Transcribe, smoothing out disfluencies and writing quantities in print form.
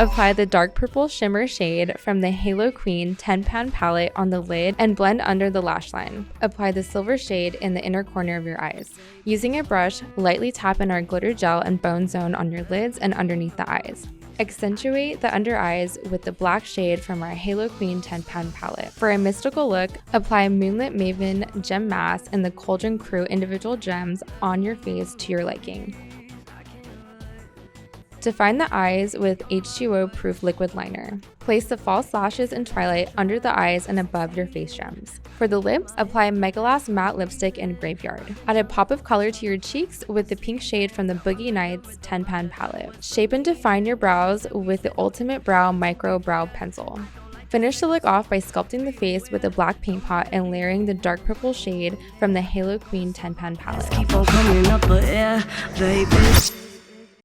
Apply the dark purple shimmer shade from the Hallow-Queen 10-pan palette on the lid and blend under the lash line. Apply the silver shade in the inner corner of your eyes. Using a brush, lightly tap in our glitter gel and bone zone on your lids and underneath the eyes. Accentuate the under eyes with the black shade from our Hallow-Queen 10-pan palette. For a mystical look, apply Moonlight Maven Gem Mask and the Cauldron Crew individual gems on your face to your liking. Define the eyes with H2O-proof liquid liner. Place the false lashes in Twilight under the eyes and above your face gems. For the lips, apply MegaLast matte lipstick in Graveyard. Add a pop of color to your cheeks with the pink shade from the Boogie Nights 10-pan palette. Shape and define your brows with the Ultimate Brow Micro Brow Pencil. Finish the look off by sculpting the face with a black paint pot and layering the dark purple shade from the Hallow-Queen 10-pan palette.